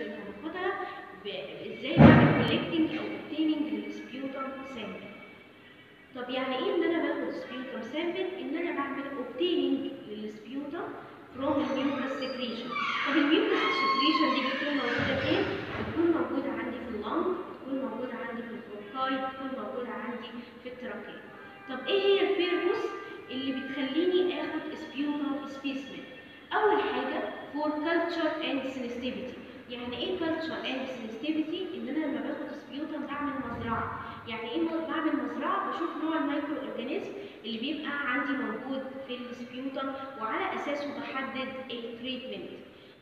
الستبس اللي هناخدها ازاي بعمل كولكتنج او اوبتيننج للسبيوتم سامبل. طب يعني ايه ان انا باخد سبيوتم سامبل؟ ان انا بعمل اوبتيننج للسبيوتم فروم الميوكس سكريشن. طب الميوكس سكريشن دي بتكون موجوده فين؟ بتكون موجوده عندي في اللنج، بتكون موجوده عندي في البرونكاي، بتكون موجوده عندي في التراكيه. طب ايه هي البيربوس اللي بتخليني اخد سبيوتم سبيسمن؟ اول حاجه فور كلتشر اند سنسيتيفيتي. يعني ايه كلتشر اند سنسيتيفيتي؟ ان انا لما باخد سبيوتم بعمل مزرعه. يعني ايه بعمل مزرعه؟ بشوف نوع المايكرو اورجانيزم اللي بيبقى عندي موجود في السبيوتم وعلى اساسه بحدد التريتمنت.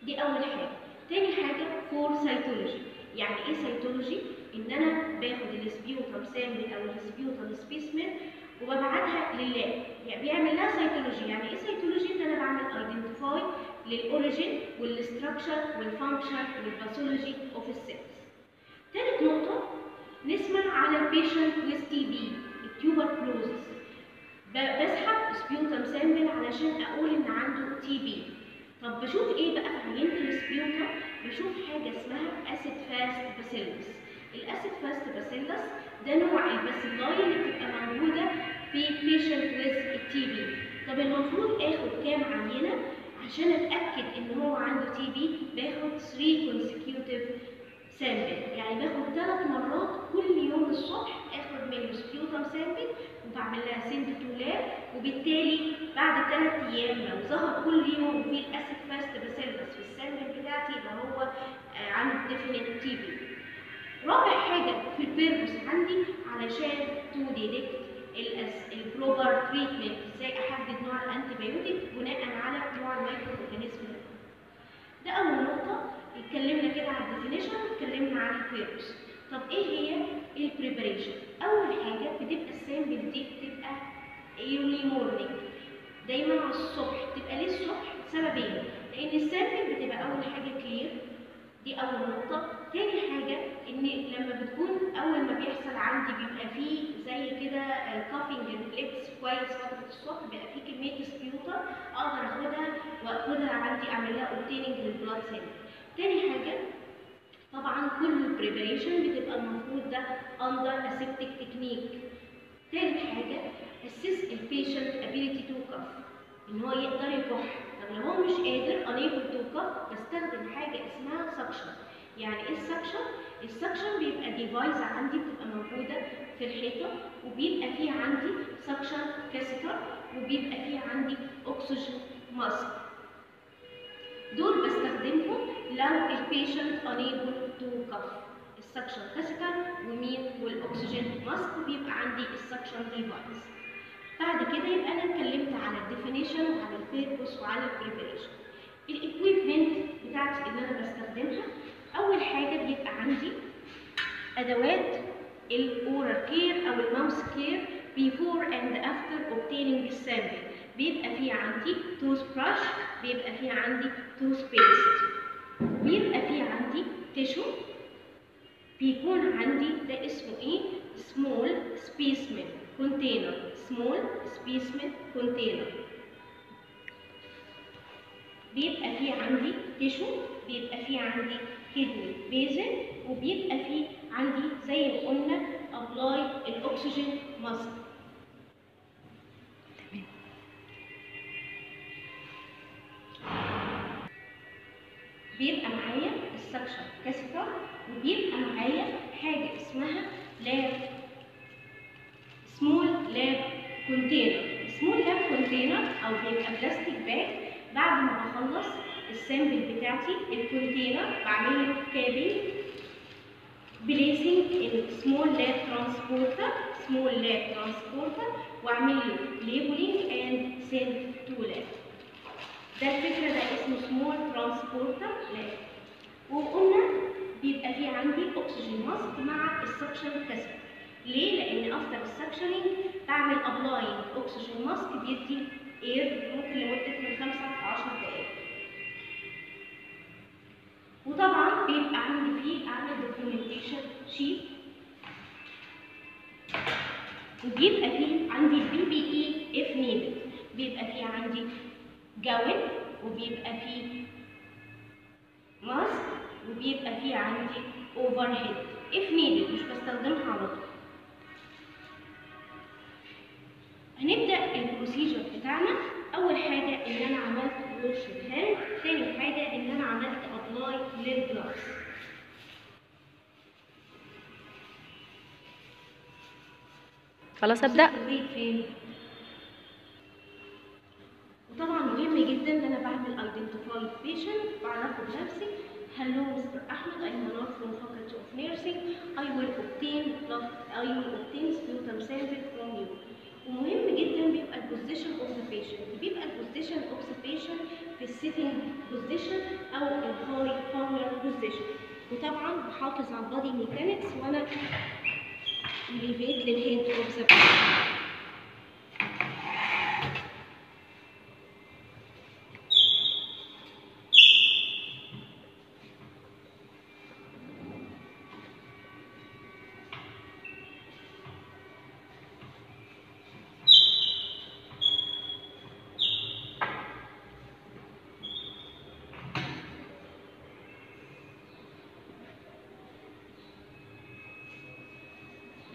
دي اول حاجه. تاني حاجه فور سيتولوجي. يعني ايه سيتولوجي؟ ان انا باخد السبيوتم سامبل او السبيوتم سبيسمن وببعتها لللاب، يعني بيعمل لها سيتولوجي. يعني ايه سيتولوجي؟ ان انا بعمل ايدنتيفاي للاوريجين والاستراكشر والفانكشن والباثولوجي اوف السيلز. تالت نقطه، نسمع على البيشنت ويز تي بي التيوبركلوزس. بسحب سبيوتم سامبل علشان اقول ان عنده تي بي. طب بشوف ايه بقى في عينه السبيوتم؟ بشوف حاجه اسمها اسيد فاست باسيلس. الاسيد فاست باسيلس ده نوع الباسيلاي اللي بتبقى موجوده في بيشنت ويز التي بي. طب المفروض اخد كام عينه عشان اتاكد ان هو عنده تي بي؟ باخد 3 consecutive سامبل، يعني باخد 3 مرات كل يوم الصبح اخد منه سبيوتم سامبل وبعمل لها سند تو لاب، وبالتالي بعد 3 ايام لو ظهر كل يوم في الاسيد فاست باسيلس في السامبل بتاعتي يبقى هو عنده ديفينيت تي بي. رابع حاجه في البيربوس عندي علشان تو ديتكت البروبر تريتمنت، ازاي احدد نوع الانتي بايوتيك بناء على نوع المايكرو اورجانيزم. ده اول نقطه. اتكلمنا كده على الديفينيشن واتكلمنا عن البيربوس. طب ايه هي البريباريشن؟ اول حاجه بتبقى السامبل دي بتبقى ايرلي مورنينج، دايما على الصبح. تبقى ليه الصبح؟ سببين، لان السامبل بتبقى اول حاجه كلير، دي اول نقطه. تاني حاجه ان لما بتكون اول ما بيحصل عندي بيبقى فيه زي كده كافينج ريفلكس كويس فتره الصبح، بيبقى فيه كميه سبيوتر اقدر اخدها واخدها عندي اعمل لها اوبتيننج للبلاد سيل. تاني حاجه طبعا كل البريباريشن بتبقى المفروض ده اندر اسيبتيك تكنيك. تالت حاجه اسيس البيشنت ابيليتي تو كاف، ان هو يقدر يكح. طب لو هو مش قادر unable to cough بستخدم حاجه اسمها سكشن. يعني ايه السكشن؟ السكشن بيبقى ديفايس عندي بتبقى موجوده في الحيطه، وبيبقى فيه عندي سكشن كاسيتر، وبيبقى فيه عندي اكسجين ماسك. دول بستخدمهم لو البيشنت unable to cough. السكشن كاسيتر ومين؟ والاكسجين ماسك، وبيبقى عندي السكشن ديفايس. بعد كده يبقى انا اتكلمت على الديفينيشن وعلى البيربوس وعلى البريباريشن. الاكويبمنت بتاعتي اللي انا بستخدمها، اول حاجه بيبقى عندي ادوات الاورال كير او الماوس كير بيفور اند افتر اوبتيننج السامبل. بيبقى فيه عندي توث براش، بيبقى فيه عندي توث بيست، بيبقى فيه عندي تيشو، بيكون عندي ده اسمه ايه؟ سمول سبيسمن كونتينر، سمول سبيسمن كونتينر. بيبقى فيه عندي تيشو، بيبقى فيه عندي كدني بيزل، وبيبقى فيه عندي زي ما قلنا ابلاي الاكسجين ماسك. بيبقى معايا السكشن كاسيتر، وبيبقى معايا حاجه اسمها لاب سمول لاب كونتينر. سمول لاب كونتينر او بيبقى بلاستيك باج. بعد ما بخلص السامبل بتاعتي الكونتينر بعمل له كابينج بليسنج السمول لاب ترانسبورتر، سمول لاب ترانسبورتر، واعمل له ليبلينج اند سند تو لاب. ده الفكره، ده اسمه سمول ترانسبورتر لاب. وقلنا بيبقى فيه عندي اكسجين ماسك مع السكشن كاسيتر. ليه؟ لان افتر السكشننج بعمل ابلاينج اكسجين ماسك بيدي اير ممكن لمده من 5 ل 10 دقائق. وطبعا بيبقى عندي فيه اعمل دوكيومنتيشن شيت، وبيبقى فيه عندي بي بي اي اف نيدد. بيبقى فيه عندي جاون، وبيبقى فيه ماسك، بيبقى فيه عندي اوفر هيد if needed، مش بستخدمها على طول. هنبدأ البروسيجر بتاعنا. أول حاجة إن أنا عملت ووش الهاند، تاني حاجة إن أنا عملت أبلاي للجلافز. خلاص ابدا. فين؟ وطبعا مهم جدا ان انا بعمل ايدنتيفاي بيشنت، بعرفه بنفسي. Hello Mr. Ahmed, I am not from Faculty of Nursing. I will obtain sputum sample from you. ومهم جدا بيبقى البوزيشن اوف ذا بيشنت، بيبقى البوزيشن اوف ذا بيشنت في السيتنج بوزيشن او الهاي باور بوزيشن. وطبعا بحافظ على البادي ميكانكس وانا elevate للهيد اوف ذا بيشنت.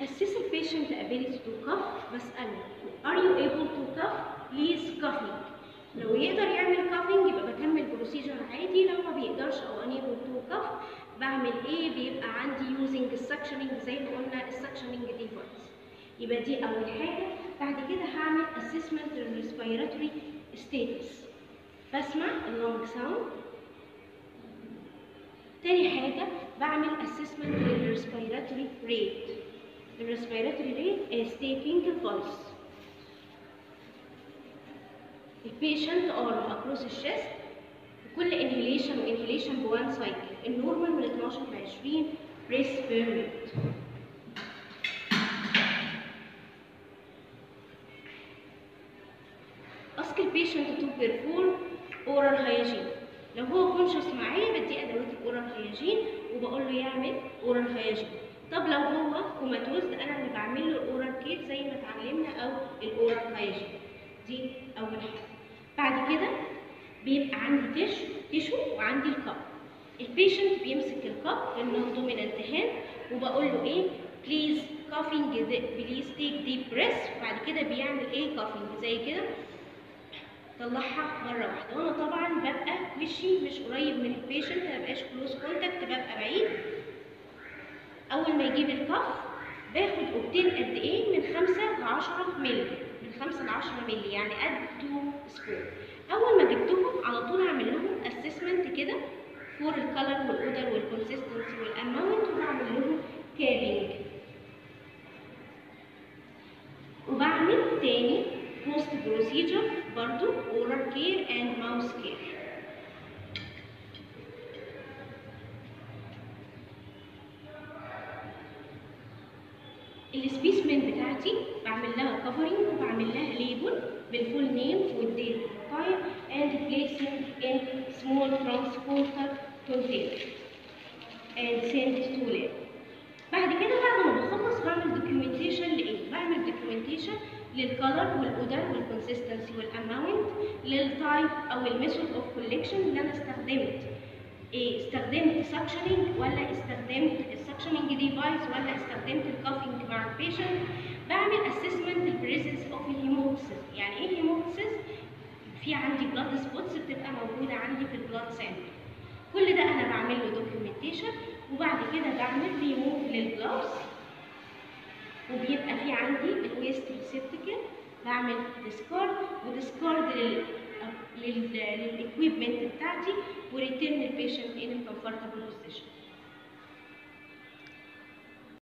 Assess a patient ability to cough. بسأله Are you able to cough? Please coughing. لو يقدر يعمل coughing يبقى بكمل بروسيجر عادي، لو ما بيقدرش أو unable to cough بعمل إيه؟ بيبقى عندي using السكشننج زي ما قلنا السكشننج ديفايس. يبقى دي أول حاجة. بعد كده هعمل assessment للريسبيراتوري status. بسمع اللونج ساوند. تاني حاجة بعمل assessment للريسبيراتوري rate. The respiratory rate is taking the pulse. The patient arm across the chest. كل inhalation و inhalation بوان cycle. النورمال من 12 ل 20 breaths per minute. Ask the patient to perform oral hygiene. لو هو conscious معايا بدي أدوات الأورال هيجين وبقول له يعمل oral hygiene. طب لو هو كوماتوز انا اللي بعمل له الاورال كيت زي ما اتعلمنا او الاورال هايجين. دي اول حاجه. بعد كده بيبقى عندي تيشو وعندي الكاب. البيشنت بيمسك الكاب للنون دومينانت هاند وبقول له ايه بليز كافينج بليز تيك ديب بريث. بعد كده بيعمل ايه كافينج زي كده طلعها مره واحده. وانا طبعا ببقى وشي مش قريب من البيشنت، ما بقاش كلوز كونتاكت، ببقى بعيد. أول ما يجيب الكف باخد أوبتين قد إيه؟ من 5 ل 10 مللي، من 5 ل 10 مللي يعني قد 2 سبون. أول ما جبتهم على طول أعمل لهم أسسمنت كده فور الكالر والأودر والكونسستنسي والأماونت، وبعمل لهم كابينج. وبعمل تاني بوست بروسيجر برضو أورال كير أند ماوس كير. السبيسمن بتاعتي بعمل لها كفرنج وبعمل لها ليبل بالفول نيم والديت والتايم and placing in small transporter container and send to lab. بعد كده بعد ما بخلص بعمل دوكيومنتيشن لايه؟ بعمل دوكيومنتيشن للكالر والاودر والكونسستنسي والاماونت، للتايب او الميثود اوف كولكشن اللي انا استخدمت. استخدمت سكشننج ولا استخدمت السكشننج ديفايس ولا استخدمت الكافينج مع البيشنت. بعمل اسسمنت البريزنس اوف الهيموكسيس. يعني ايه هيموكسيس؟ في عندي بلاد سبوتس بتبقى موجوده عندي في البلاد سامبل. كل ده انا بعمل له دوكيومنتيشن وبعد كده بعمل ريموف للجلوفز وبيبقى في عندي الويست ريسبتكل. بعمل ديسكارد وديسكارد للاكويبمنت بتاعتي وريتيرن البيشنت ان كومفورتابل بوزيشن.